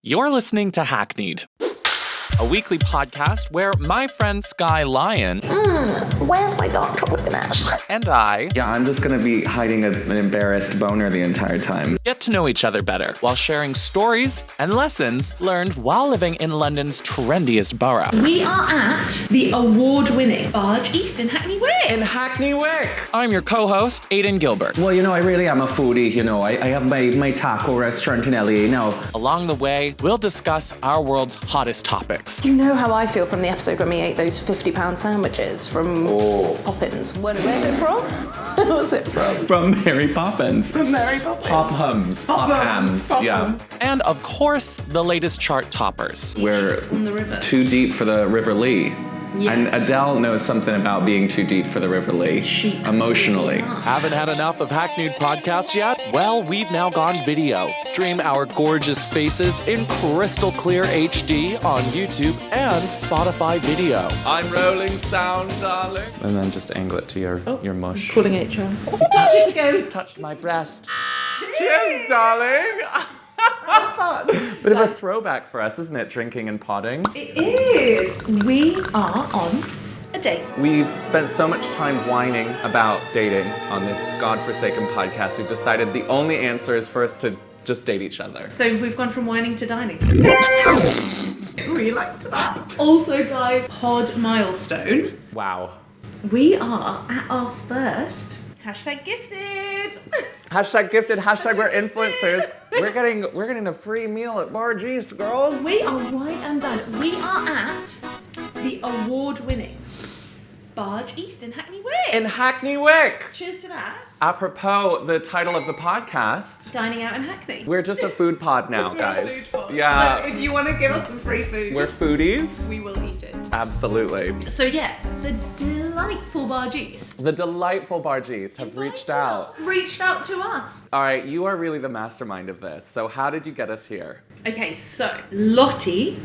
You're listening to Hackneyed, a weekly podcast where my friend Skye Lion Where's my dark chocolate ganache? and I Yeah, I'm just gonna be hiding an embarrassed boner the entire time. get to know each other better while sharing stories and lessons learned while living in London's trendiest borough. We are at the award-winning Barge East in Hackney Wick. In Hackney Wick! I'm your co-host, Aidyn Gilbert. Well, I really am a foodie, I have my taco restaurant in LA now. Along the way, we'll discuss our world's hottest topics. You know how I feel from the episode when we ate those £50 sandwiches from Poppins. Where's it from? What's it from? From Mary Poppins. From Mary Poppins. Pop hums. Pop hams. Pop Yeah. hums. And of course, the latest chart toppers. We're On the river. too deep for the River Lee. Yeah. And Adele knows something about being too deep for the River Lee. She Emotionally. absolutely Haven't had enough of Hackneyed podcast yet? Well, we've now gone video. Stream our gorgeous faces in crystal clear HD on YouTube and Spotify video. I'm rolling sound, darling. And then just angle it to your mush. Calling HR. Touch it again. Touched my breast. Cheers, darling! Bit of a throwback for us, isn't it? Drinking and potting. It is. We are on a date. We've spent so much time whining about dating on this godforsaken podcast. We've decided the only answer is for us to just date each other. So we've gone from whining to dining. We liked that. Also, guys, pod milestone. Wow. We are at our first #gifted. Hashtag gifted, hashtag we're influencers. We're getting a free meal at Barge East, girls. We are wide and done. We are at the award-winning Barge East in Hackney Wick. In Hackney Wick. Cheers to that. Apropos the title of the podcast, Dining out in Hackney. we're just a food pod now, We're a guys. food pod. Yeah. So if you want to give us some free food, We're foodies. we will eat it. Absolutely. So yeah, the delightful Barge East The delightful Barge East have reached out. Reached out to us. All right, you are really the mastermind of this. So how did you get us here? Okay, so Lottie,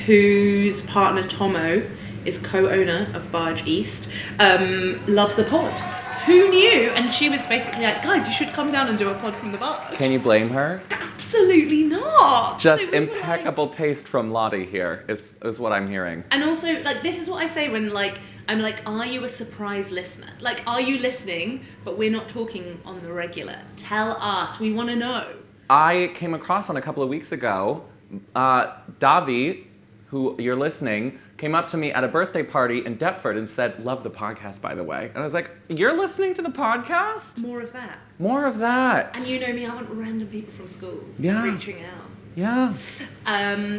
whose partner Tomo is co-owner of Barge East, loves the pod. Who knew? And she was basically like, guys, you should come down and do a pod from the barge. Can you blame her? Absolutely not. Just So we were impeccable taste from Lottie here is what I'm hearing. And also, like, this is what I say when, like, I'm like, are you a surprise listener? Like, are you listening, but we're not talking on the regular? Tell us. We want to know. I came across one a couple of weeks ago. Davi, who you're listening, came up to me at a birthday party in Deptford and said, love the podcast, by the way. And I was like, you're listening to the podcast? More of that. More of that. And you know me, I want random people from school Yeah. reaching out. Yeah.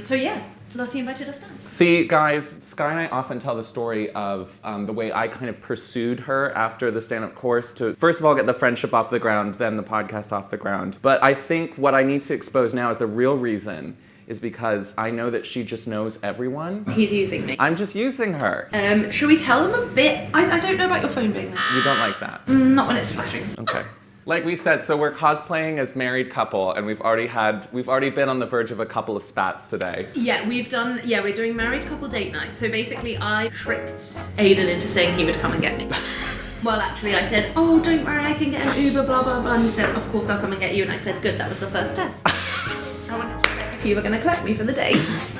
So yeah, Lottie invited us down. See, guys, Skye and I often tell the story of the way I kind of pursued her after the stand-up course to, first of all, get the friendship off the ground, then the podcast off the ground. But I think what I need to expose now is the real reason is because I know that she just knows everyone. He's using me. I'm just using her. Should we tell them a bit? I don't know about your phone being there. You don't like that? Not when it's flashing. Okay. Like we said, so we're cosplaying as married couple, and we've already been on the verge of a couple of spats today. Yeah, we're doing married couple date night. So basically I tricked Aidyn into saying he would come and get me. Well, actually I said, oh, don't worry, I can get an Uber, blah, blah, blah. And he said, of course I'll come and get you. And I said, good, that was the first test. I wanted to check if you were going to collect me for the date.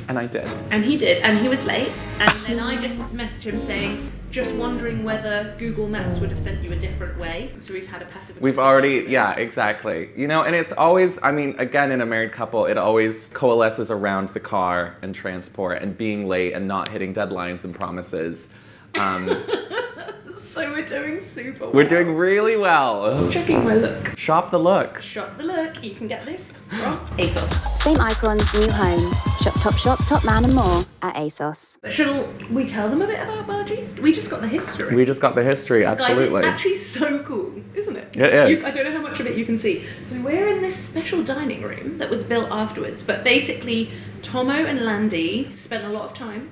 And I did. And he did, and he was late. And then I just messaged him saying, just wondering whether Google Maps would have sent you a different way. So we've had a passive. We've already, yeah, exactly. And it's always, again, in a married couple, it always coalesces around the car and transport and being late and not hitting deadlines and promises. So we're doing super well. We're doing really well. Checking my look. Shop the look. Shop the look. You can get this from ASOS. Same icons, new home. Shop, top man and more at ASOS. But shall we tell them a bit about Barge East? We just got the history. We just got the history, absolutely. Guys, it's actually so cool, isn't it? It is. I don't know how much of it you can see. So we're in this special dining room that was built afterwards. But basically, Tomo and Landy spent a lot of time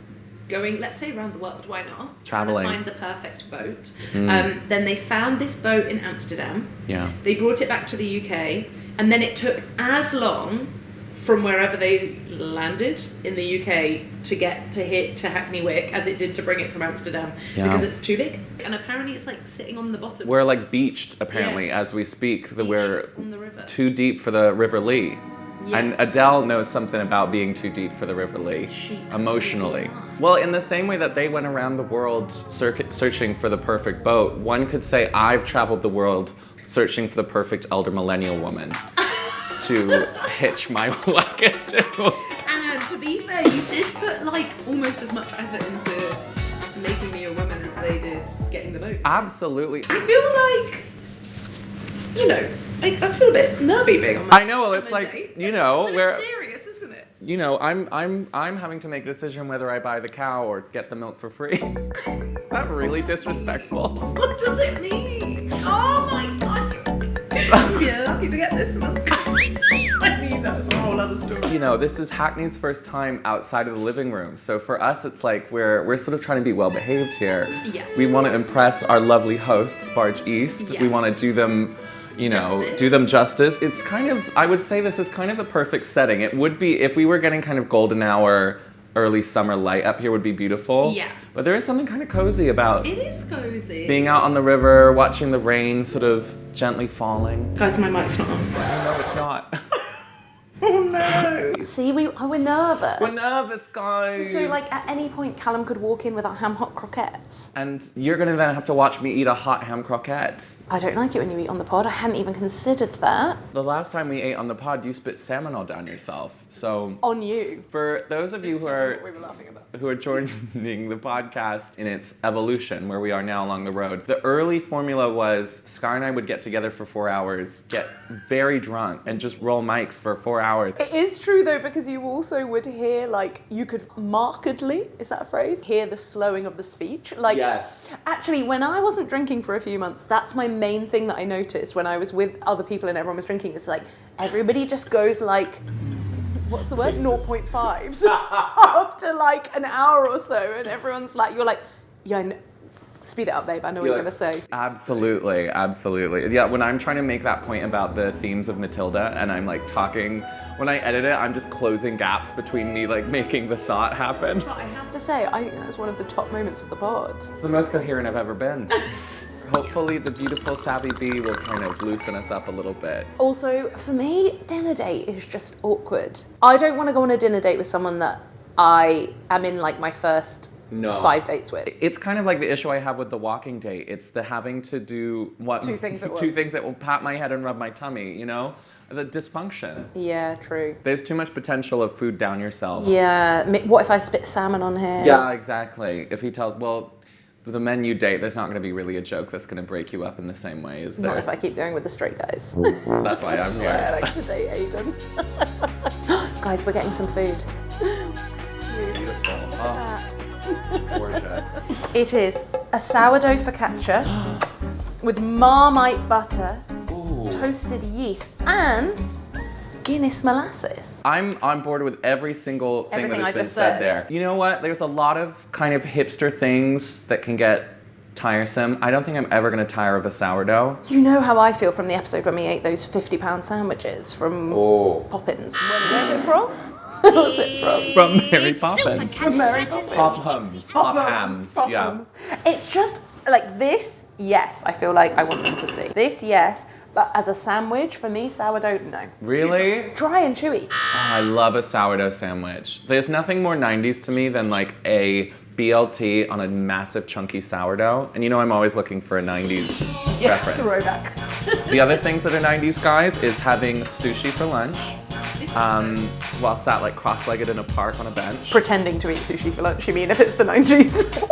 going, let's say, around the world. Why not? Traveling. Trying to find the perfect boat. Then they found this boat in Amsterdam. Yeah. They brought it back to the UK. And then it took as long from wherever they landed in the UK to get to Hackney Wick as it did to bring it from Amsterdam, because it's too big. And apparently it's like sitting on the bottom. We're like beached, apparently, as we speak. We're on the river. too deep for the River Lee. Yeah. And Adele knows something about being too deep for the River Lee, emotionally. Well, in the same way that they went around the world searching for the perfect boat, one could say I've traveled the world searching for the perfect elder millennial woman to hitch my wagon to. And to be fair, you did put like almost as much effort into making me a woman as they did getting the boat. Absolutely. I feel like, you know, I feel a bit nervy being on my I know, well, it's on a like, date. you know, It's where, serious, isn't it? you know, I'm having to make a decision whether I buy the cow or get the milk for free. Is that really disrespectful? What does it mean? Oh my god, you're lucky to get this milk. I mean, that's a whole other story. You know, this is Hackney's first time outside of the living room. So for us, it's like we're sort of trying to be well behaved here. Yeah. We want to impress our lovely hosts, Barge East. We Yes. want to do them, you know, Justice. do them justice. It's kind of, I would say this is kind of the perfect setting. It would be, if we were getting kind of golden hour, early summer light up here would be beautiful. Yeah. But there is something kind of cozy about It is cozy. being out on the river, watching the rain sort of gently falling. Guys, my mic's not on. No, it's not. Oh no. See, we're nervous. We're nervous, guys. So, like, at any point, Callum could walk in with our ham hock croquettes. And you're gonna then have to watch me eat a hot ham croquette. I don't like it when you eat on the pod. I hadn't even considered that. The last time we ate on the pod, you spit salmon all down yourself. So On you. for those of you who We are were laughing about. joining the podcast in its evolution, where we are now along the road, the early formula was Skye and I would get together for 4 hours, get very drunk, and just roll mics for 4 hours. It is true though, because you also would hear, like, you could markedly, is that a phrase? Hear the slowing of the speech. Like, Yes. Actually, when I wasn't drinking for a few months, that's my main thing that I noticed when I was with other people and everyone was drinking. It's like, everybody just goes like, what's the word? 0.5s after like an hour or so, and everyone's like, you're like, yeah, I know. Speed it up, babe. I know what you're gonna say. Absolutely, absolutely. Yeah, when I'm trying to make that point about the themes of Matilda and I'm like talking, when I edit it, I'm just closing gaps between me like making the thought happen. But I have to say, I think that's one of the top moments of the pod. It's the most coherent I've ever been. Hopefully the beautiful Savvy Bee will kind of loosen us up a little bit. Also, for me, dinner date is just awkward. I don't want to go on a dinner date with someone that I am in like my first 5 dates with. It's kind of like the issue I have with the walking date. It's the having to do what Two things at two once. things that will pat my head and rub my tummy, you know? The dysfunction. Yeah, true. There's too much potential of food down yourself. Yeah, what if I spit salmon on here? Yeah, exactly. If he tells, well, the men you date, there's not going to be really a joke that's going to break you up in the same way, is there? Not if I keep going with the straight guys. That's why I'm I here. like to date Aidyn. Guys, we're getting some food. Beautiful. Oh, gorgeous. It is a sourdough focaccia with Marmite butter, toasted yeast, and Guinness molasses. I'm on board with every single thing Everything that I has been just said said. there. You know what? There's a lot of kind of hipster things that can get tiresome. I don't think I'm ever going to tire of a sourdough. You know how I feel from the episode when we ate those £50 sandwiches from Poppins. Where's it from? What's it from? From Mary Poppins. From Mary Poppins. Pop-hums. Pop-hams. Yeah. Pop-hums. It's just like this, yes, I feel like I want them to see. This, yes, but as a sandwich, for me, sourdough, no. Really? Dry and chewy. Oh, I love a sourdough sandwich. There's nothing more 90s to me than like a BLT on a massive chunky sourdough. And you know I'm always looking for a 90s reference. Throwback. The other things that are 90s, guys, is having sushi for lunch, while sat like cross-legged in a park on a bench, Pretending to eat sushi for lunch, you mean, if it's the 90s.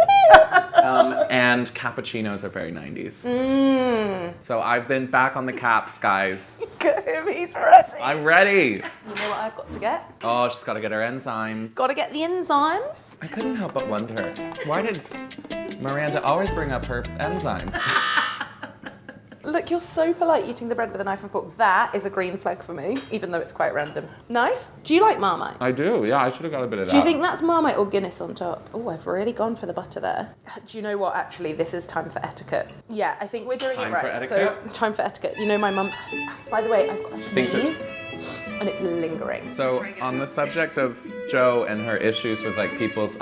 and cappuccinos are very 90s. So I've been back on the caps, guys. Get him, he's ready. I'm ready. You know what I've got to get? Oh, she's got to get her enzymes. Got to get the enzymes. I couldn't help but wonder, why did Miranda always bring up her enzymes? Look, you're so polite eating the bread with a knife and fork. That is a green flag for me, even though it's quite random. Nice. Do you like Marmite? I do, yeah, I should have got a bit of that. Do you think that's Marmite or Guinness on top? Oh, I've really gone for the butter there. Do you know what, actually, this is time for etiquette. Yeah, I think we're doing Time it for right. etiquette? So, time for etiquette. You know my mum... By the way, I've got a Thinks sneeze, it's- and it's lingering. So, on the subject of Jo and her issues with like people's,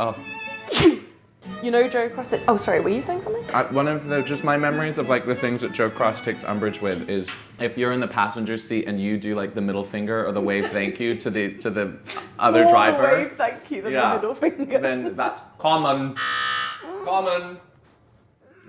You know Joe Cross. Oh, sorry. Were you saying something? One of just my memories of like the things that Joe Cross takes umbrage with is if you're in the passenger seat and you do like the middle finger or the wave thank you to the other driver. The wave thank you, the middle finger. Then that's common. Common.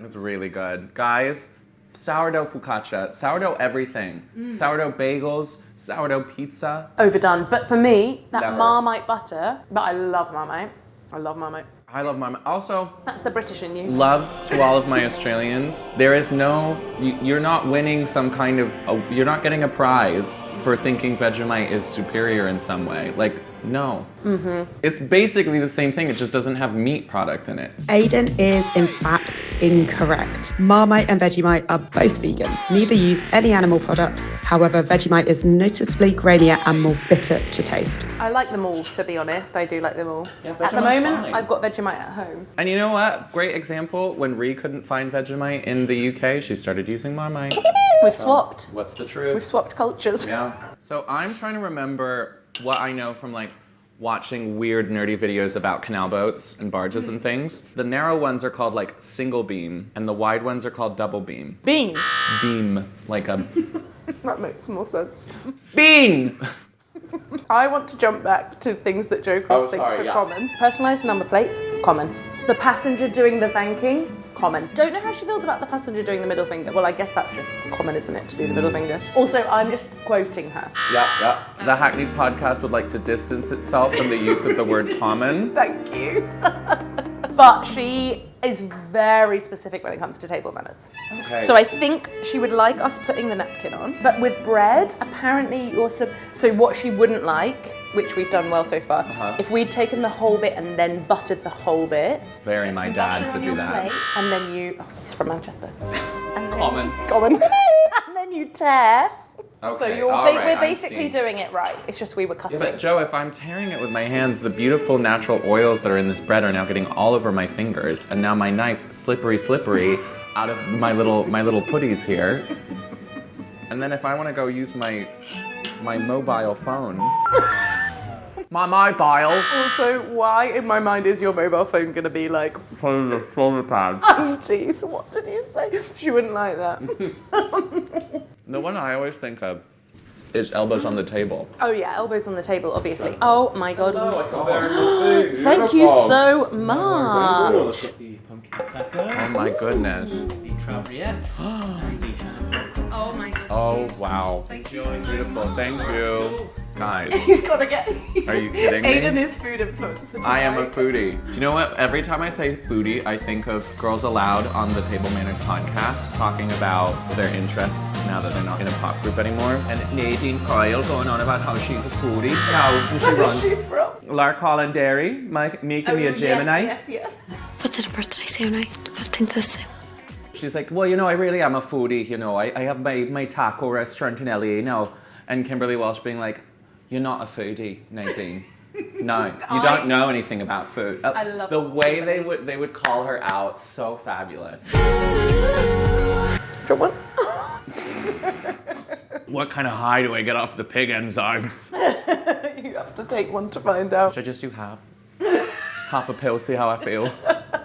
It's really good, guys. Sourdough focaccia, sourdough everything, sourdough bagels, sourdough pizza. Overdone, but for me, that Never. Marmite butter. But I love Marmite. I love Marmite. I love Marmite. Also, That's the British in you. love to all of my Australians. There is no, you're not winning some kind of, you're not getting a prize for thinking Vegemite is superior in some way. Like, no. It's basically the same thing, it just doesn't have meat product in it. Aidyn is in fact incorrect. Marmite and Vegemite are both vegan. Neither use any animal product. However, Vegemite is noticeably grainier and more bitter to taste. I like them all, to be honest. I do like them all. Yeah, At the Vegemite's moment, fine. I've got Vegemite at home. And you know what? Great example, when Ree couldn't find Vegemite in the UK, she started using Marmite. We've swapped. What's the We've truth? swapped cultures. Yeah. So I'm trying to remember what I know from like watching weird nerdy videos about canal boats and barges and things. The narrow ones are called like single beam and the wide ones are called double beam. Bean. Beam, like a That makes more sense. bean! I want to jump back to things that Joe Cross thinks are common. Personalised number plates, common. The passenger doing the thanking, common. Don't know how she feels about the passenger doing the middle finger. Well, I guess that's just common, isn't it, to do the middle finger? Also, I'm just quoting her. Yeah. The Hackneyed podcast would like to distance itself from the use of the word common. Thank you. But she is very specific when it comes to table manners. Okay. So I think she would like us putting the napkin on. But with bread, apparently also, so what she wouldn't like, which we've done well so far, if we'd taken the whole bit and then buttered the whole bit. Very get my some dad butter to on do your that. plate, and then you, he's from Manchester. And then- Common. Common. And then you tear. So Okay, you're all right, we're I'm basically seeing. doing it right. It's just we were cutting. Yeah, but Joe, if I'm tearing it with my hands, the beautiful natural oils that are in this bread are now getting all over my fingers, and now my knife, slippery, out of my little putties here. And then if I want to go use my mobile phone, my mobile. Also, why in my mind is your mobile phone going to be like, Put the shoulder pad. Auntie, what did you say? She wouldn't like that. The one I always think of is elbows on the table. Oh yeah, elbows on the table, obviously. Oh my god. I can't bear any food. Thank you so I've much. got the pumpkin taco, Oh my goodness. the trabriette, and the ham. Oh my god. Oh wow. Thank you. Beautiful. Thank you. Guys, He's got to get... are you kidding me? Aidyn is food influencer. I am a tonight. foodie. Do you know what? Every time I say foodie, I think of Girls Aloud on the Table Manners podcast talking about their interests now that they're not in a pop group anymore. And Nadine Coyle going on about how she's a foodie. How can she Where's she run? from? Lark Holland Dairy, making me a Gemini. Yes. What's your birthday soon night? 15th this year. She's like, well, you know, I really am a foodie, you know. I have my taco restaurant in LA now. And Kimberly Walsh being like, you're not a foodie, Nadine. No, you don't know anything about food. I love the way Kimberly. they would call her out, so fabulous. Drop one. What kind of high do I get off the pig enzymes? You have to take one to find out. Should I just do half? Half a pill, see how I feel.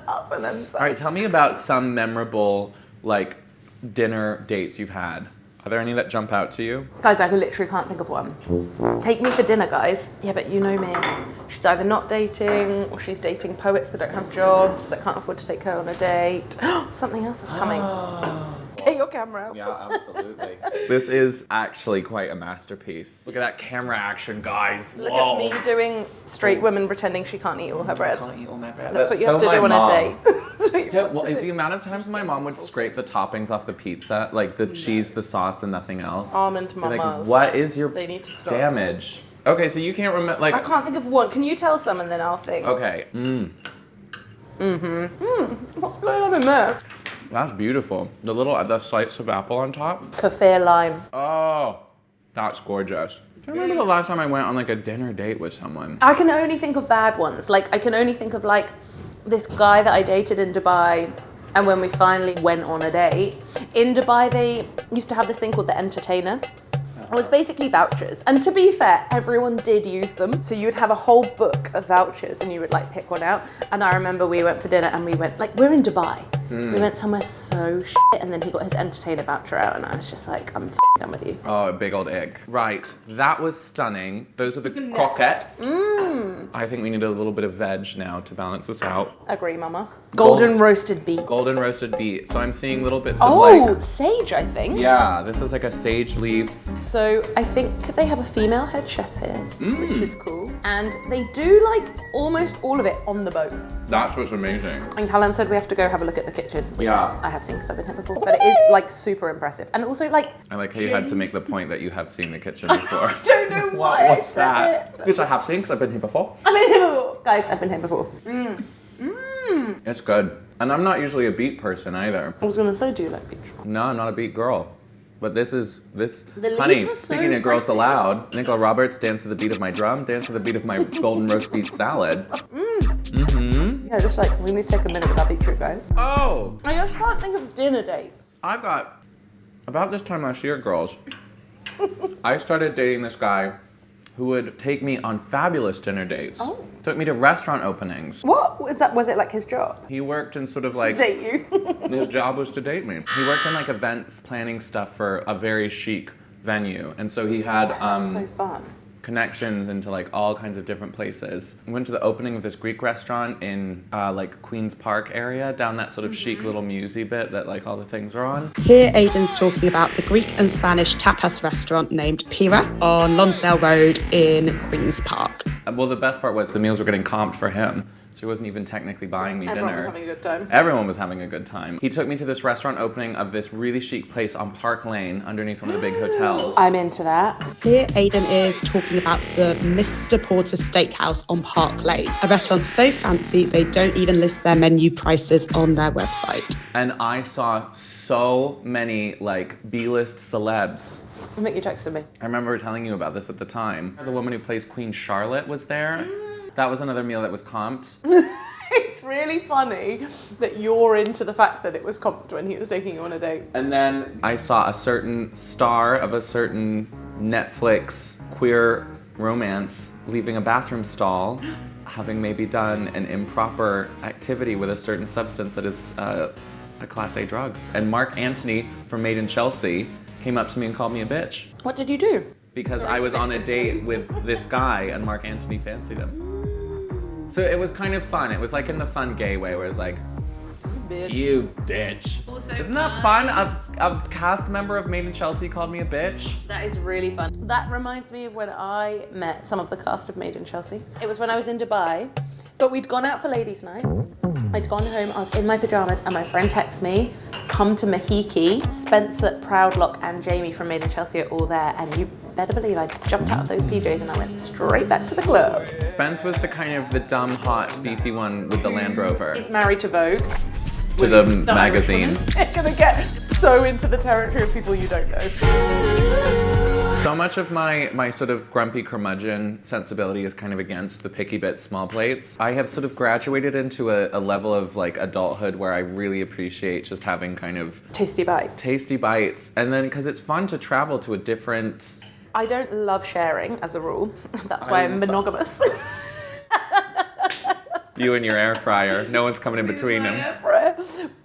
Up and then All right, tell me about some memorable, like, dinner dates you've had. Are there any that jump out to you? Guys, I literally can't think of one. Take me for dinner, guys. Yeah, but you know me. She's either not dating or she's dating poets that don't have jobs, that can't afford to take her on a date. Something else is coming. Get your camera out. Yeah, absolutely. This is actually quite a masterpiece. Look at that camera action, guys. Look Whoa. at me doing straight women pretending she can't eat all her bread. Can't eat all my bread. That's what you have to do on a date. That's what you have to do. The amount of times my mom would scrape the toppings off the pizza, like the cheese, the sauce, and nothing else. Almond You're like, mamas. what is your They need to stop. damage? Okay, so you can't remember, like... I can't think of one. Can you tell some and then I'll think? Okay. What's going on in there? That's beautiful. The slice of apple on top. Kaffir lime. Oh, that's gorgeous. I remember the last time I went on like a dinner date with someone. I can only think of bad ones. Like, I can only think of like this guy that I dated in Dubai, and when we finally went on a date, in Dubai they used to have this thing called the entertainer. It was basically vouchers. And to be fair, everyone did use them. So you'd have a whole book of vouchers and you would like pick one out. And I remember we went for dinner and we went, like, we're in Dubai. We went somewhere so shit, and then he got his entertainer voucher out and I was just like, I'm done with you. Oh, a big old egg. Right, that was stunning. Those are the croquettes. I think we need a little bit of veg now to balance this out. Agree, mama. Golden roasted beet. Golden roasted beet. So I'm seeing little bits Oh, of like... sage, I think. Yeah, this is like a sage leaf. So I think they have a female head chef here, which is cool. And they do like almost all of it on the boat. That's what's amazing. And Callum said we have to go have a look at the kitchen. Which Yeah. I have seen because I've been here before. But it is like super impressive. And also like... I like how you had to make the point that you have seen the kitchen before. I don't know why I said it. Which I have seen because I've been here before. I've been here before. Guys, I've been here before. It's good. And I'm not usually a beet person either. I was going to say, do you like beet? No, I'm not a beet girl. But this, The honey, leaves are so speaking of girls pretty. aloud, Nicola Roberts, dance to the beat of my drum, dance to the beat of my golden roast beet salad. Yeah, just like, we need to take a minute with our beetroot, guys. Oh, I just can't think of dinner dates. I've got, about this time last year, girls, I started dating this guy who would take me on fabulous dinner dates. Oh. Took me to restaurant openings. What? Was it like his job? He worked in sort of like... Date you. His job was to date me. He worked in like events planning stuff for a very chic venue. And so he had That's so fun. connections into like all kinds of different places. We went to the opening of this Greek restaurant in like Queen's Park area, down that sort of chic little musey bit that like all the things are on. Here, Aidyn's talking about the Greek and Spanish tapas restaurant named Pira on Lonsdale Road in Queen's Park. Well, the best part was the meals were getting comped for him. So he wasn't even technically buying me Everyone dinner. was having a good time. Everyone was having a good time. He took me to this restaurant opening of this really chic place on Park Lane underneath one of the big hotels. I'm into that. Here, Aidyn is talking about the Mr. Porter Steakhouse on Park Lane, a restaurant so fancy they don't even list their menu prices on their website. And I saw so many like B-list celebs. I think you texted me. I remember telling you about this at the time. The woman who plays Queen Charlotte was there. That was another meal that was comped. It's really funny that you're into the fact that it was comped when he was taking you on a date. And then I saw a certain star of a certain Netflix queer romance leaving a bathroom stall, having maybe done an improper activity with a certain substance that is a Class A drug. And Mark Antony from Made in Chelsea came up to me and called me a bitch. What did you do? Because I was on a date with this guy and Mark Antony fancied him. So it was kind of fun. It was like in the fun gay way where it's like, Bitch. you bitch. Also, Isn't that fun? A cast member of Made in Chelsea called me a bitch. That is really fun. That reminds me of when I met some of the cast of Made in Chelsea. It was when I was in Dubai, but we'd gone out for ladies' night. I'd gone home, I was in my pajamas, and my friend texted me, come to Mahiki, Spencer, Proudlock, and Jamie from Made in Chelsea are all there, and you better believe I jumped out of those PJs and I went straight back to the club. Spence was the kind of the dumb, hot, beefy one with the Land Rover. He's married to Vogue. To the magazine. You're gonna get so into the territory of people you don't know. So much of my sort of grumpy curmudgeon sensibility is kind of against the picky bits, small plates. I have sort of graduated into a level of like adulthood where I really appreciate just having kind of Tasty bite. tasty bites. And then, because it's fun to travel to a different... I don't love sharing as a rule. That's why I'm monogamous. You and your air fryer. No one's coming in between them.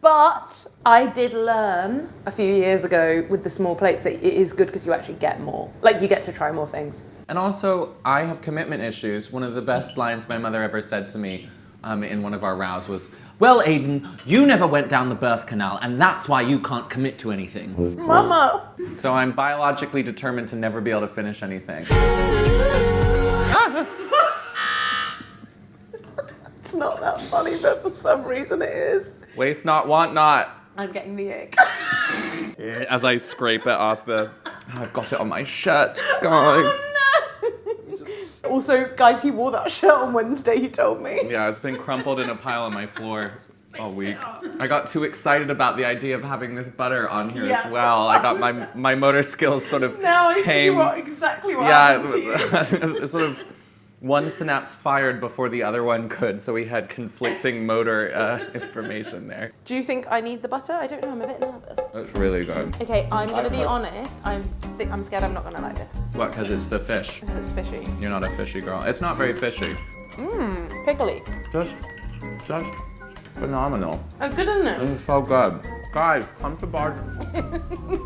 But I did learn a few years ago with the small plates that it is good because you actually get more. Like, you get to try more things. And also, I have commitment issues. One of the best lines my mother ever said to me in one of our rows was, well, Aidyn, you never went down the birth canal, and that's why you can't commit to anything. Mama! So I'm biologically determined to never be able to finish anything. It's not that funny, but for some reason it is. Waste not, want not. I'm getting the ick. As I scrape it off the... I've got it on my shirt, guys. Also, guys, he wore that shirt on Wednesday, he told me. Yeah, it's been crumpled in a pile on my floor all week. I got too excited about the idea of having this butter on here as well. I got my motor skills sort of Now I came... see exactly what happened to you. It sort of One synapse fired before the other one could, so we had conflicting motor information there. Do you think I need the butter? I don't know, I'm a bit nervous. It's really good. Okay, I'm gonna be honest. I'm scared I'm not gonna like this. What, because it's the fish? Because it's fishy. You're not a fishy girl. It's not very fishy. Pickly. Just phenomenal. Oh, good, isn't it? It's so good. Guys, come to Barge.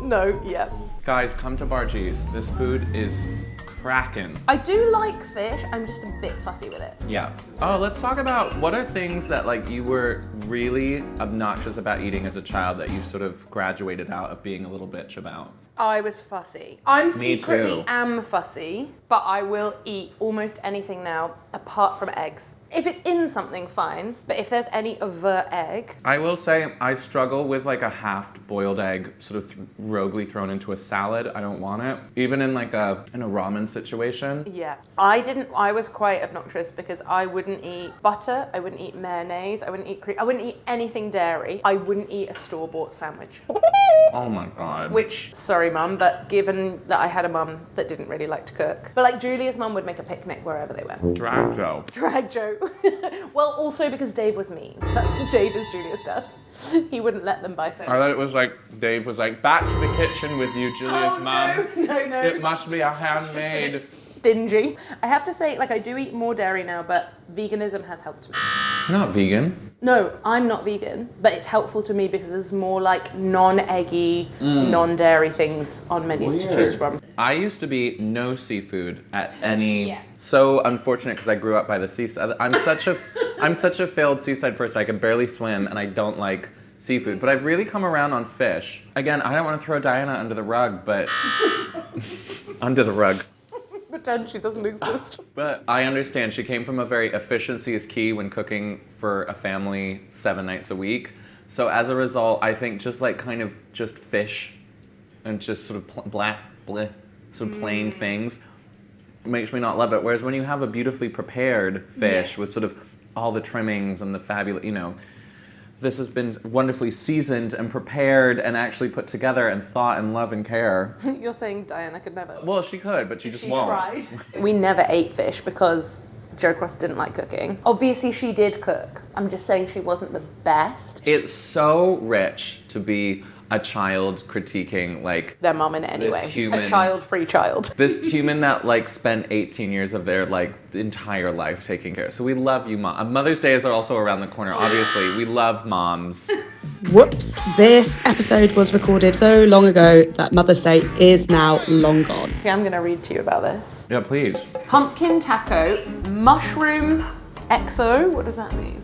No, yeah. Guys, come to Barge East. This food is cracking. I do like fish, I'm just a bit fussy with it. Yeah. Oh, let's talk about what are things that like you were really obnoxious about eating as a child that you sort of graduated out of being a little bitch about. I was fussy. I'm Me secretly too. am fussy, but I will eat almost anything now apart from eggs. If it's in something, fine, but if there's any overt egg... I will say I struggle with like a half-boiled egg sort of roguely thrown into a salad. I don't want it. Even in like in a ramen situation. Yeah. I was quite obnoxious because I wouldn't eat butter, I wouldn't eat mayonnaise, I wouldn't eat cream, I wouldn't eat anything dairy. I wouldn't eat a store-bought sandwich. Oh my God. Which, sorry mum, but given that I had a mum that didn't really like to cook. But like Julia's mum would make a picnic wherever they went. Drag Joe. Drag Joe. Well, also because Dave was mean. Dave is Julia's dad. He wouldn't let them buy sandwiches. I thought it was like, Dave was like, back to the kitchen with you, Julia's mum. No. It must be a handmade. Stingy. I have to say, like, I do eat more dairy now, but veganism has helped me. You're not vegan. No, I'm not vegan, but it's helpful to me because there's more like non-eggy, non-dairy things on menus to choose from. I used to be no seafood at any. Yeah. So unfortunate because I grew up by the seaside. I'm such a failed seaside person. I can barely swim and I don't like seafood. But I've really come around on fish. Again, I don't want to throw Diana under the rug, but under the rug. Pretend she doesn't exist. But I understand she came from a very efficiency is key when cooking for a family 7 nights a week. So as a result, I think just like kind of just fish and just sort of sort of plain things makes me not love it. Whereas when you have a beautifully prepared fish with sort of all the trimmings and the fabulous, you know, this has been wonderfully seasoned and prepared and actually put together and thought and love and care. You're saying Diana could never? Well, she could, but she just won't. Tried. We never ate fish because Jo Cross didn't like cooking. Obviously, she did cook. I'm just saying she wasn't the best. It's so rich to be a child critiquing like their mum in any way. Human, a child-free child. This human that like spent 18 years of their like entire life taking care. So we love you, Mom. Mother's Day is also around the corner. Obviously, we love moms. Whoops, this episode was recorded so long ago that Mother's Day is now long gone. Okay, I'm gonna read to you about this. Yeah, please. Pumpkin taco, mushroom XO, what does that mean?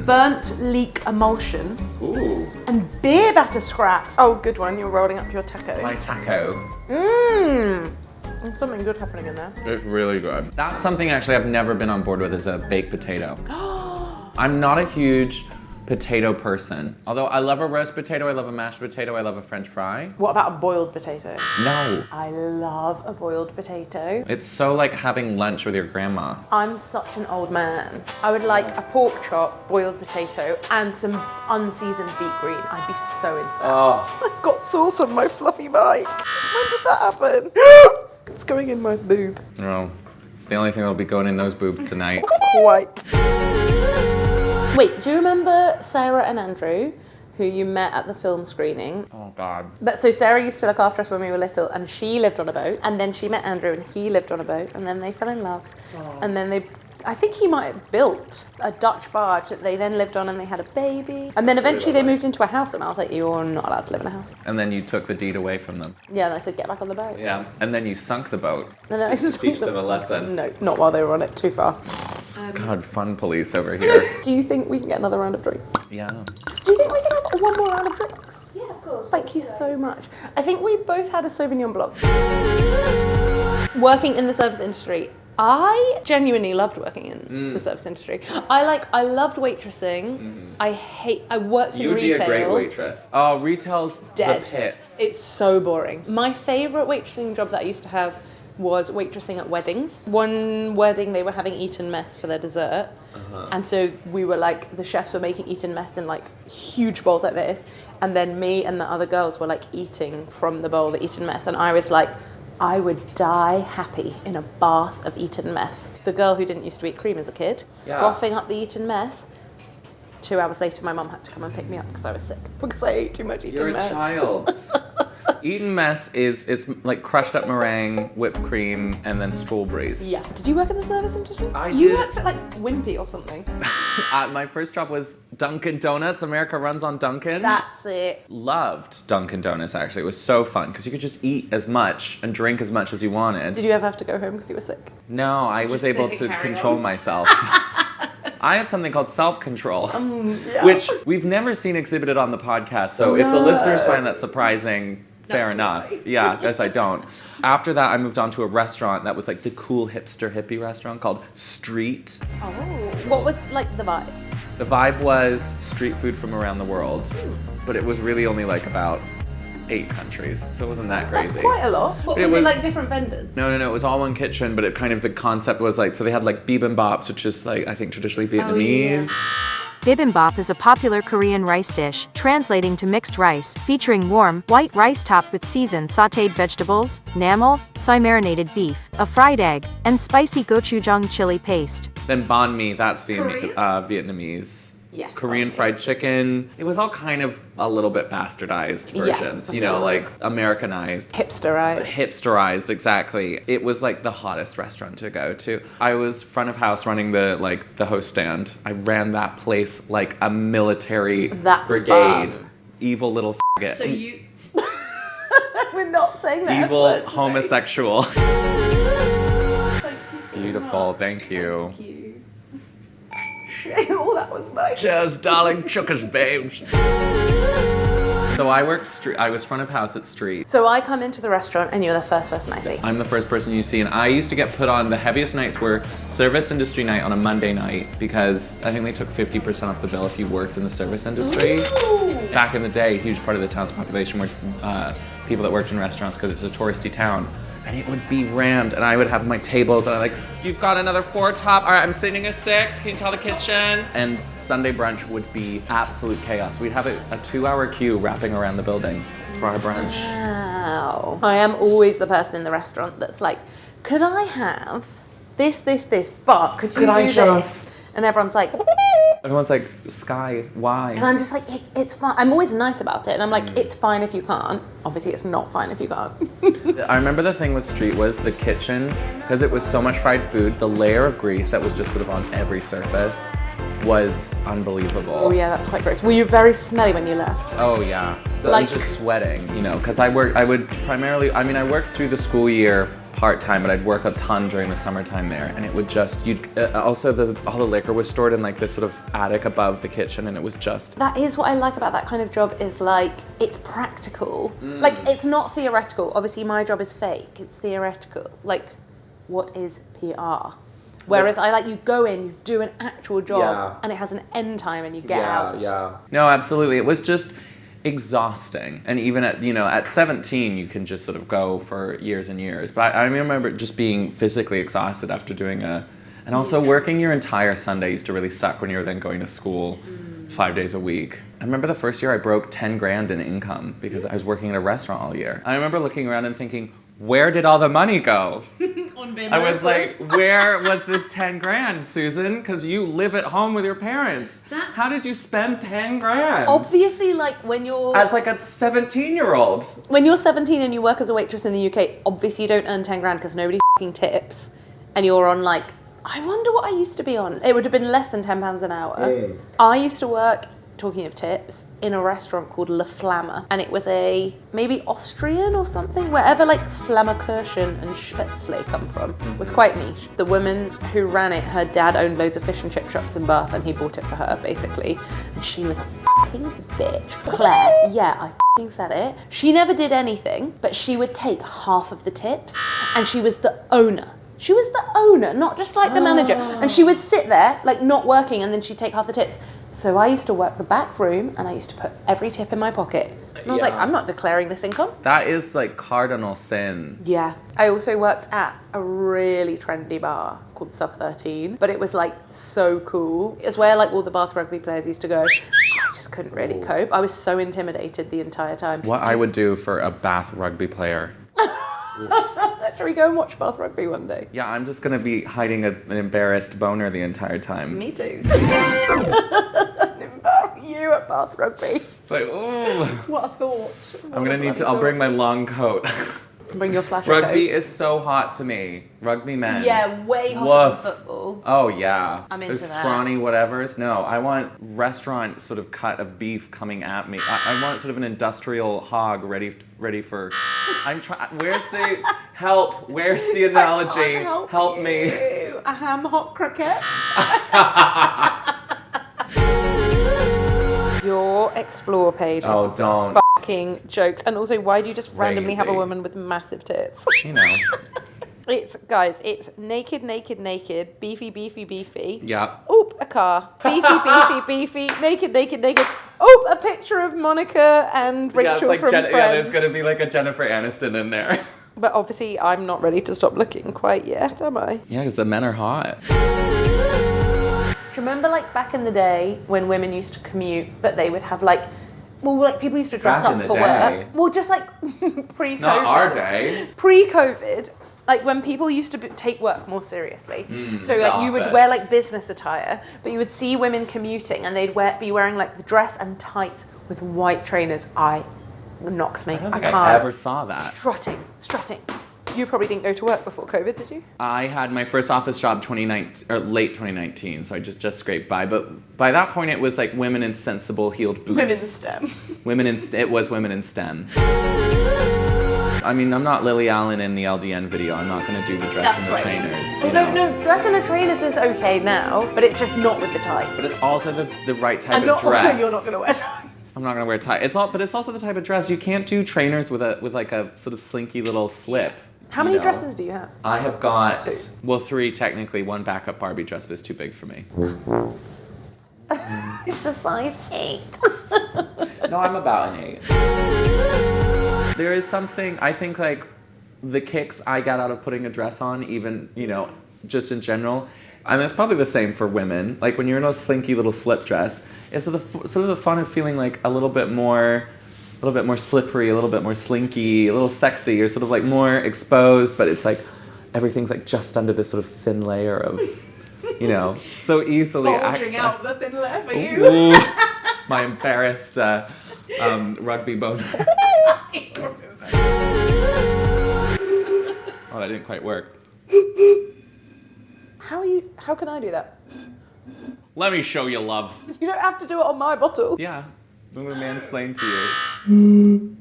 Burnt leek emulsion. Ooh. And beer batter scraps. Oh, good one, you're rolling up your taco. My taco. There's something good happening in there. It's really good. That's something actually I've never been on board with is a baked potato. I'm not a huge potato person. Although I love a roast potato, I love a mashed potato, I love a French fry. What about a boiled potato? No. I love a boiled potato. It's so like having lunch with your grandma. I'm such an old man. I would like a pork chop, boiled potato, and some unseasoned beet green. I'd be so into that. Oh. I've got sauce on my fluffy mic. When did that happen? It's going in my boob. No. It's the only thing that'll be going in those boobs tonight. Quite. Wait, do you remember Sarah and Andrew, who you met at the film screening? Oh, God. But so Sarah used to look after us when we were little, and she lived on a boat, and then she met Andrew, and he lived on a boat, and then they fell in love. Oh. And then I think he might have built a Dutch barge that they then lived on, and they had a baby. And then eventually they moved into a house, and I was like, you're not allowed to live in a house. And then you took the deed away from them. Yeah, and I said, get back on the boat. Yeah. And then you sunk the boat. And then just to teach them a lesson. No, not while they were on it, too far. God, fun police over here. Do you think we can get another round of drinks? Yeah. Do you think we can have one more round of drinks? Yeah, of course. Thank you so much. I think we both had a Sauvignon Blanc. Working in the service industry, I genuinely loved working in the service industry. I loved waitressing. I worked in retail. You'd be a great waitress. Oh, retail's Dead. the pits. It's so boring. My favourite waitressing job that I used to have was waitressing at weddings. One wedding, they were having Eton mess for their dessert. And so we were like, the chefs were making Eton mess in like huge bowls like this. And then me and the other girls were like eating from the bowl, the Eton mess. And I was like I would die happy in a bath of eaten mess. The girl who didn't used to eat cream as a kid, scoffing up the eaten mess. 2 hours later, my mum had to come and pick me up because I was sick. Because I ate too much eaten mess. You're a child. Eaten mess it's like crushed up meringue, whipped cream, and then strawberries. Yeah. Did you work in the service industry? You did. Worked at like Wimpy or something. My first job was Dunkin' Donuts. America runs on Dunkin'. That's it. Loved Dunkin' Donuts, actually. It was so fun because you could just eat as much and drink as much as you wanted. Did you ever have to go home because you were sick? No, I was able to control myself. I had something called self-control, which we've never seen exhibited on the podcast. So if the listeners find that surprising, fair enough. Right. Yeah, guess I don't. After that, I moved on to a restaurant that was like the cool hipster hippie restaurant called Street. Oh. What was like the vibe? The vibe was street food from around the world, but it was really only like about 8 countries, so it wasn't that crazy. That's quite a lot. What was it like different vendors? No, it was all one kitchen, but it kind of, the concept was like, so they had like bibimbops, which is like, I think traditionally Vietnamese. Bibimbap is a popular Korean rice dish, translating to mixed rice, featuring warm, white rice topped with seasoned sautéed vegetables, namul, soy marinated beef, a fried egg, and spicy gochujang chili paste. Then banh mi, that's Vietnamese. Yes, Korean fried chicken. It was all kind of a little bit bastardized versions, like Americanized. Hipsterized, exactly. It was like the hottest restaurant to go to. I was front of house running the host stand. I ran that place like a military brigade. Fun. Evil little faggot. So you... We're not saying that. Evil homosexual. Thank you so Beautiful, much. Thank you. Thank you. Oh, that was nice. Cheers, darling, chuckers, babes. So I was front of house at Street. So I come into the restaurant and you're the first person I see. I'm the first person you see, and I used to get put on, the heaviest nights were service industry night on a Monday night, because I think they took 50% off the bill if you worked in the service industry. Ooh. Back in the day, a huge part of the town's population were people that worked in restaurants because it's a touristy town. And it would be rammed, and I would have my tables, and I'm like, you've got another 4 top. All right, I'm sitting at 6. Can you tell the kitchen? And Sunday brunch would be absolute chaos. We'd have a 2-hour queue wrapping around the building for our brunch. Wow. I am always the person in the restaurant that's like, could I have this, but could you do this? And everyone's like... Everyone's like, Skye, why? And I'm just like, it's fine. I'm always nice about it. And I'm like, it's fine if you can't. Obviously, it's not fine if you can't. I remember the thing with Street was the kitchen, because it was so much fried food, the layer of grease that was just sort of on every surface was unbelievable. Oh yeah, that's quite gross. Were you very smelly when you left? Oh yeah. I'm just sweating, because I worked through the school year part-time, but I'd work a ton during the summertime there, and it would just, all the liquor was stored in like this sort of attic above the kitchen, and it was just... That is what I like about that kind of job, is like, it's practical. Like, it's not theoretical. Obviously, my job is fake. It's theoretical. Like, what is PR? Whereas you go in, you do an actual job, and it has an end time, and you get out. Yeah. No, absolutely. It was just exhausting, and even at 17 you can just sort of go for years and years, but I remember just being physically exhausted after doing and also working your entire Sunday used to really suck when you were then going to school 5 days a week. I remember the first year I broke 10 grand in income because I was working at a restaurant all year. I remember looking around and thinking, where did all the money go? I was like, where was this 10 grand, Susan? Because you live at home with your parents. How did you spend 10 grand? Obviously, like when you're... As like a 17-year-old. When you're 17 and you work as a waitress in the UK, obviously you don't earn 10 grand because nobody f***ing tips. And you're on like, I wonder what I used to be on. It would have been less than £10 an hour. I used to work, talking of tips, in a restaurant called La Flamme, and it was maybe Austrian or something, wherever like Flammkuchen and Spätzle come from. It was quite niche. The woman who ran it, her dad owned loads of fish and chip shops in Bath, and he bought it for her basically, and she was a fucking bitch. Claire, yeah, I fucking said it. She never did anything, but she would take half of the tips, and she was the owner. She was the owner, not just like the manager. And she would sit there, like not working, and then she'd take half the tips. So I used to work the back room, and I used to put every tip in my pocket. And I was like, I'm not declaring this income. That is like cardinal sin. Yeah. I also worked at a really trendy bar called Sub 13, but it was like so cool. It was where like all the Bath rugby players used to go. I just couldn't really cope. I was so intimidated the entire time. What I would do for a Bath rugby player. Shall we go and watch Bath Rugby one day? Yeah, I'm just gonna be hiding an embarrassed boner the entire time. Me too. You at Bath Rugby. It's like, oh. What a thought. I'm gonna need to. I'll bring my long coat. Bring your flash Rugby coat. is so hot to me. Rugby men. Yeah, way hotter than football. Oh yeah. I'm into Those that. scrawny whatevers. No, I want restaurant sort of cut of beef coming at me. I want sort of an industrial hog ready for. I'm trying. Where's the help? Where's the analogy? I can't help me. you. A ham hock croquette. Your explore page is Oh, don't. fucking jokes. And also, why do you just randomly have a Crazy. woman with massive tits? You know. It's, guys, it's naked, naked, naked, beefy, beefy, beefy. Yeah. Oop, a car. Beefy, beefy, beefy, naked, naked, naked. Oop, a picture of Monica and Rachel Yeah, it's like from Friends. yeah, there's gonna be like a Jennifer Aniston in there. But obviously, I'm not ready to stop looking quite yet, am I? Yeah, because the men are hot. Do you remember, like, back in the day when women used to commute, but they would have, like, well, like, people used to dress Back in up the for day. work. Well, just, like, pre-COVID. Not our day. Pre-COVID, like, when people used to take work more seriously. So, like, you would wear, like, business attire, but you would see women commuting, and they'd be wearing, like, the dress and tights with white trainers. Knocks me. I don't think can't. I ever saw that. Strutting. You probably didn't go to work before COVID, did you? I had my first office job late 2019, so I just scraped by. But by that point, it was like women in sensible heeled boots. Women in STEM. It was women in STEM. I mean, I'm not Lily Allen in the LDN video. I'm not going to do the dress and the trainers. Although, no, dress and the trainers is okay now, but it's just not with the tights. But it's also the right type And of dress. also, you're not going to wear tights. I'm not going to wear tie. But it's also the type of dress you can't do trainers with like a sort of slinky little slip. How many dresses do you have? I have got 2. Well, 3 technically. One backup Barbie dress, but it's too big for me. It's a size 8. No, I'm about an 8. There is something, I think, like, the kicks I got out of putting a dress on, even, just in general, and it's probably the same for women. Like, when you're in a slinky little slip dress, it's sort of the fun of feeling, like, a little bit more slippery, a little bit more slinky, a little sexy, or sort of, like, more exposed, but it's, like, everything's, like, just under this sort of thin layer of, so easily Bulging accessed. out the thin layer for you. Ooh, my embarrassed rugby boner. Oh, that didn't quite work. How can I do that? Let me show you love. You don't have to do it on my bottle. Yeah, I'm gonna mansplain to you.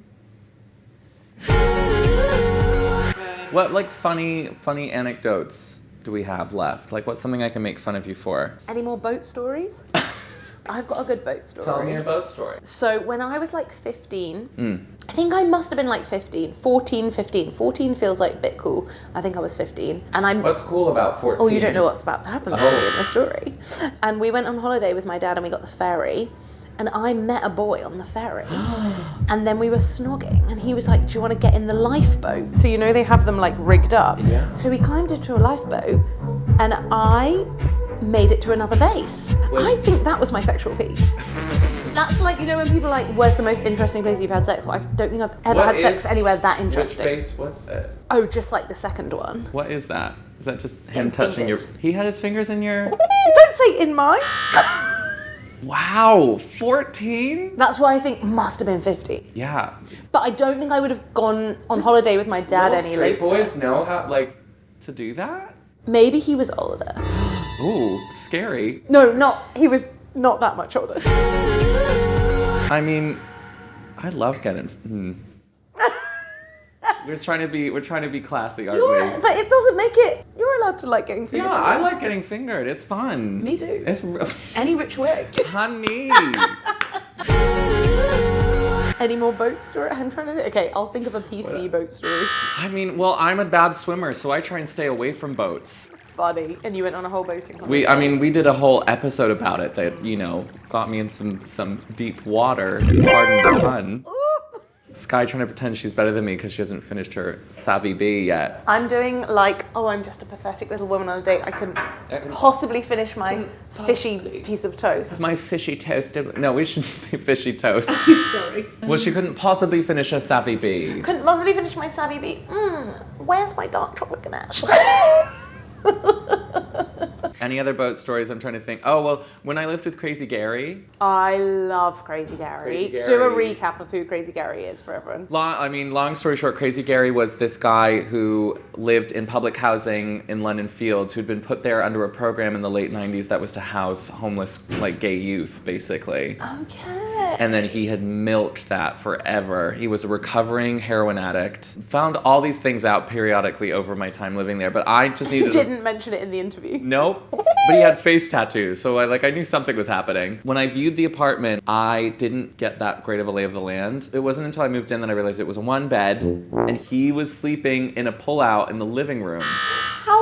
What, like, funny anecdotes do we have left? Like, what's something I can make fun of you for? Any more boat stories? I've got a good boat story. Tell me your boat story. So when I was like 15, I think I must have been like 15. 14 feels like a bit cool. I think I was 15. And What's cool about 14? Oh, you don't know what's about to happen in the story. And we went on holiday with my dad and we got the ferry. And I met a boy on the ferry. And then we were snogging. And he was like, do you want to get in the lifeboat? So, they have them like rigged up. Yeah. So we climbed into a lifeboat. And I made it to another base. I think that was my sexual peak. That's like, when people are like, where's the most interesting place you've had sex? Well, I don't think I've ever had sex anywhere that interesting. Which base was it? Oh, just like the second one. What is that? Is that just him In touching fingers. He had his fingers in your... Don't say in mine. Wow, 14? That's why I think must have been 50. Yeah. But I don't think I would have gone on holiday with my dad any straight later. boys know how, to do that? Maybe he was older. Ooh, scary. No, he was not that much older. I mean, I love getting... We're trying to be classy, aren't we? But it doesn't make it... You're allowed to like getting fingered. Yeah, too. I like getting fingered. It's fun. Me too. It's Any which way. honey. Any more boat story? I'm trying to... Okay, I'll think of a PC boat story. I mean, well, I'm a bad swimmer, so I try and stay away from boats. Funny. And you went on a whole boating holiday. We did a whole episode about it that, got me in some deep water, pardon the pun. Skye trying to pretend she's better than me because she hasn't finished her Savvy B yet. I'm doing like, I'm just a pathetic little woman on a date. I couldn't possibly finish my fishy piece of toast. It's my fishy toast. No, we shouldn't say fishy toast. Sorry. Well, she couldn't possibly finish her Savvy B. Couldn't possibly finish my Savvy B. Where's my dark chocolate ganache? Any other boat stories? I'm trying to think. Oh, well, when I lived with Crazy Gary. I love Crazy Gary. Crazy Gary. Do a recap of who Crazy Gary is for everyone. Long story short, Crazy Gary was this guy who lived in public housing in London Fields who'd been put there under a program in the late 90s that was to house homeless, like, gay youth, basically. Okay. And then he had milked that forever. He was a recovering heroin addict. Found all these things out periodically over my time living there, but I just needed... Didn't mention it in the interview. Nope. But he had face tattoos, so I knew something was happening. When I viewed the apartment, I didn't get that great of a lay of the land. It wasn't until I moved in that I realized it was one bed, and he was sleeping in a pull-out in the living room.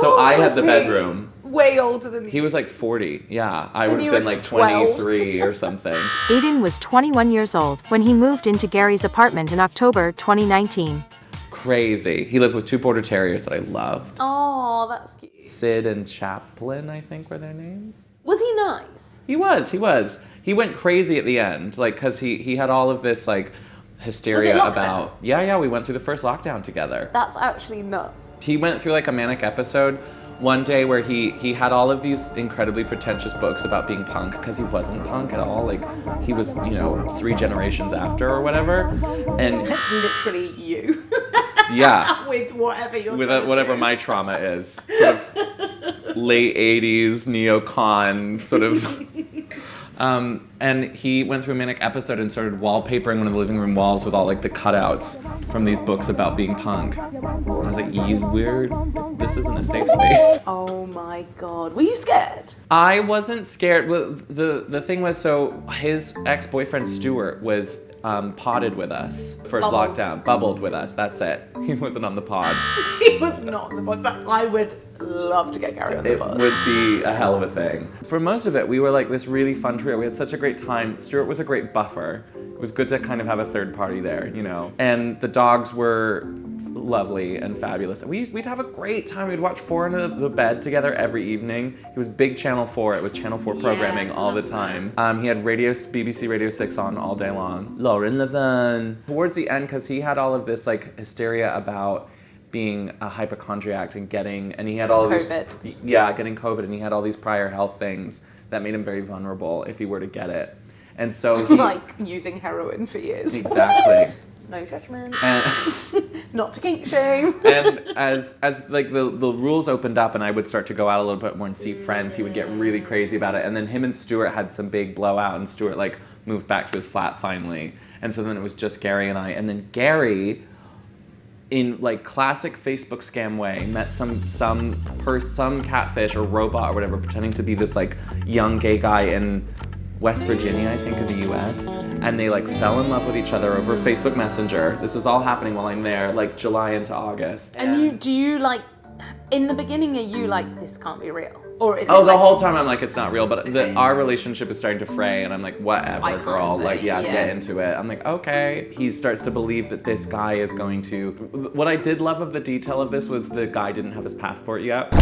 So I had the bedroom. Way older than you. He was like 40, yeah. I would have you been were like 12. 23 or something. Aidyn was 21 years old when he moved into Gary's apartment in October 2019. Crazy. He lived with 2 border terriers that I loved. Oh, that's cute. Sid and Chaplin, I think were their names. Was he nice? He was. He went crazy at the end, like, because he had all of this, like, hysteria Was it lockdown? about... Yeah, we went through the first lockdown together. That's actually nuts. He went through, like, a manic episode one day where he had all of these incredibly pretentious books about being punk, because he wasn't punk at all. Like, he was, 3 generations after or whatever. And That's literally you. yeah. With whatever you're With trying to whatever do. my trauma is. Sort of late 80s, neocon, sort of... and he went through a manic episode and started wallpapering one of the living room walls with all, like, the cutouts from these books about being punk. And I was like, this isn't a safe space. Oh my god. Were you scared? I wasn't scared. Well, the thing was, so his ex-boyfriend Stuart was potted with us first lockdown. Bubbled with us, that's it. He wasn't on the pod. He was not on the pod, but I would love to get Gary on the pod. It would be a hell of a thing. For most of it, we were like this really fun trio. We had such a great time. Stuart was a great buffer. It was good to kind of have a third party there, And the dogs were lovely and fabulous. We'd have a great time. We'd watch 4 in the bed together every evening. It was big Channel 4. It was Channel 4 programming all the time. He had BBC Radio 6 on all day long. Lauren Levin. Towards the end, because he had all of this like hysteria about being a hypochondriac and he had all of these... getting COVID, and he had all these prior health things that made him very vulnerable if he were to get it. And so he... like using heroin for years. Exactly. No judgment. And not to kink shame. And as like the rules opened up and I would start to go out a little bit more and see friends, he would get really crazy about it. And then him and Stuart had some big blowout, and Stuart like moved back to his flat finally. And so then it was just Gary and I. And then Gary, in like classic Facebook scam way, met some catfish or robot or whatever, pretending to be this like young gay guy in West Virginia, I think, in the US, and they like fell in love with each other over Facebook Messenger. This is all happening while I'm there, like July into August. And do you like, in the beginning, are you like, this can't be real? Or is it the whole time I'm like, it's not real, but our relationship is starting to fray, and I'm like, whatever, girl, like, get into it. I'm like, okay. He starts to believe that this guy is going to... What I did love of the detail of this was the guy didn't have his passport yet.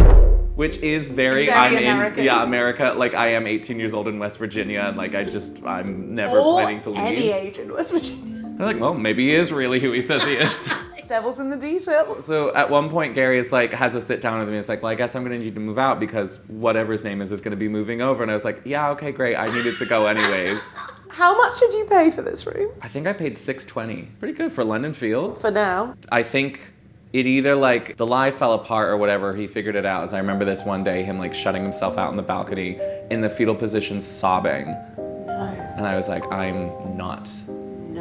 Which is very American. America. Like, I am 18 years old in West Virginia, and like, I'm never planning to leave. Any age in West Virginia. I'm like, well, maybe he is really who he says he is. Devil's in the detail. So at one point, Gary is like, has a sit down with me. It's like, well, I guess I'm gonna need you to move out because whatever his name is gonna be moving over. And I was like, yeah, okay, great. I needed to go anyways. How much did you pay for this room? I think I paid $620. Pretty good for London Fields. For now. I think it either like the lie fell apart or whatever, he figured it out. As I remember this one day, him like shutting himself out on the balcony in the fetal position sobbing. No. And I was like, I'm not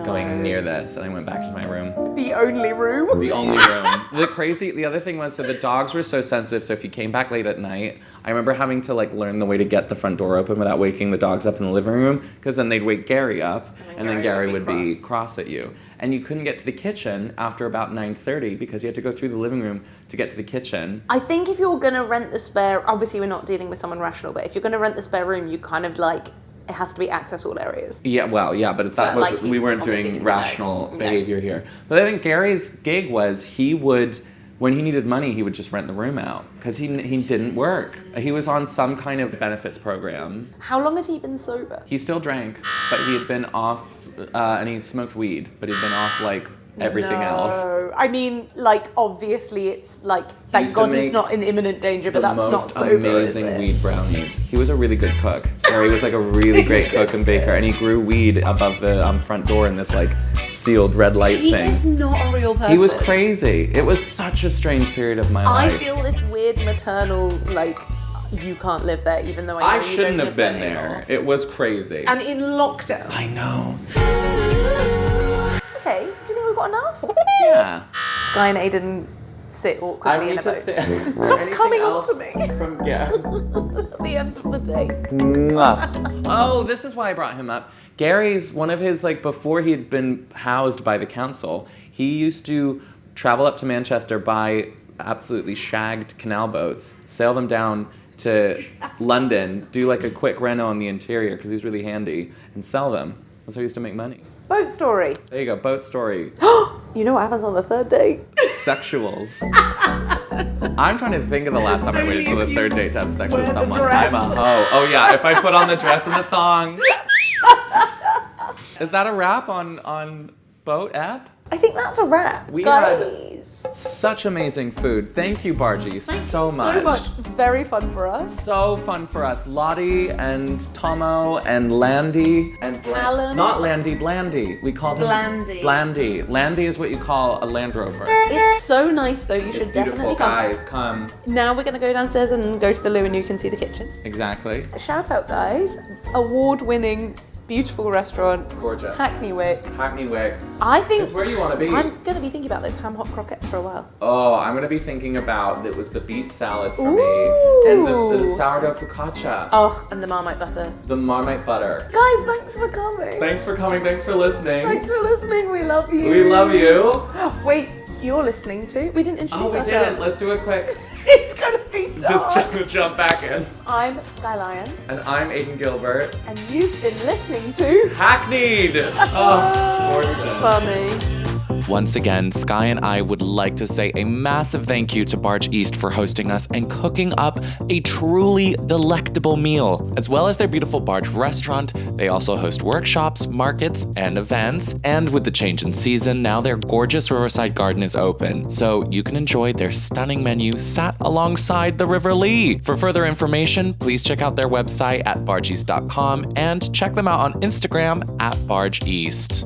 going near this. And I went back to my room. The only room? The only room. The other thing was, so the dogs were so sensitive, so if you came back late at night, I remember having to like learn the way to get the front door open without waking the dogs up in the living room, because then they'd wake Gary up, and then Gary would be cross at you. And you couldn't get to the kitchen after about 9:30 because you had to go through the living room to get to the kitchen. I think if you're gonna rent the spare, obviously we're not dealing with someone rational, but if you're gonna rent the spare room, you kind of like it has to be access all areas. Yeah, well, yeah, but that But, was like, we he's weren't obviously, doing no, rational no. behavior here. But I think Gary's gig was he would, when he needed money, he would just rent the room out because he didn't work. He was on some kind of benefits program. How long had he been sober? He still drank, but he had been off, and he smoked weed, but he'd been off like everything else. I mean, like, obviously it's like, thank used to God he's make not in imminent danger, but The that's not most sober, amazing is it? weed brownies. He was a really good cook. Or he was like a really great cook and baker, and he grew weed above the front door in this like sealed red light He thing. is not a real person. He was crazy. It was such a strange period of my life. I feel this weird maternal, like, you can't live there, even though I know you shouldn't don't have live been anymore. there. It was crazy. And in lockdown. I know. Okay, do you think we've got enough? Yeah. Skye and Aidyn sit awkwardly in a boat. Stop coming on to me. Yeah. At the end of the day. Oh, this is why I brought him up. Gary's, one of his, like, before he had been housed by the council, he used to travel up to Manchester, buy absolutely shagged canal boats, sail them down to London, do like a quick reno on the interior because he was really handy, and sell them. That's how he used to make money. Boat story. There you go, boat story. You know what happens on the third date? Sexuals. I'm trying to think of the last time I waited till the third date to have sex with wear the someone. dress. I'm a hoe. Oh yeah, if I put on the dress and the thong. Is that a wrap on Boat app? I think that's a wrap. We Guys. Such amazing food. Thank you, Barge East, so much. So much. Very fun for us. So fun for us. Lottie and Tomo and Landy and Callum. Not Landy, Blandy. We called him Blandy. Blandy. Landy is what you call a Land Rover. It's so nice though. You It's should beautiful, definitely come. guys. Come. Now we're gonna go downstairs and go to the loo and you can see the kitchen. Exactly. Shout out, guys. Award-winning, beautiful restaurant. Gorgeous. Hackney Wick. Hackney Wick. I think It's where you want to be. I'm gonna be thinking about those ham hock croquettes for a while. Oh, I'm going to be thinking about, it was the beet salad for me. Ooh. And the sourdough focaccia. Oh, and the Marmite butter. The Marmite butter. Guys, thanks for coming. Thanks for coming. Thanks for listening. Thanks for listening. We love you. We love you. Wait, you're listening to? We didn't introduce Oh, we ourselves. didn't. Let's do it quick. It's gonna be dark. Just jump back in. I'm Skye Lion, And I'm Aidyn Gilbert. and you've been listening to Hackneyed. Oh, gorgeous. Funny. Once again, Skye and I would like to say a massive thank you to Barge East for hosting us and cooking up a truly delectable meal. As well as their beautiful Barge restaurant, they also host workshops, markets, and events. And with the change in season, now their gorgeous Riverside Garden is open, so you can enjoy their stunning menu sat alongside the River Lee. For further information, please check out their website at bargeeast.com and check them out on Instagram at Barge East.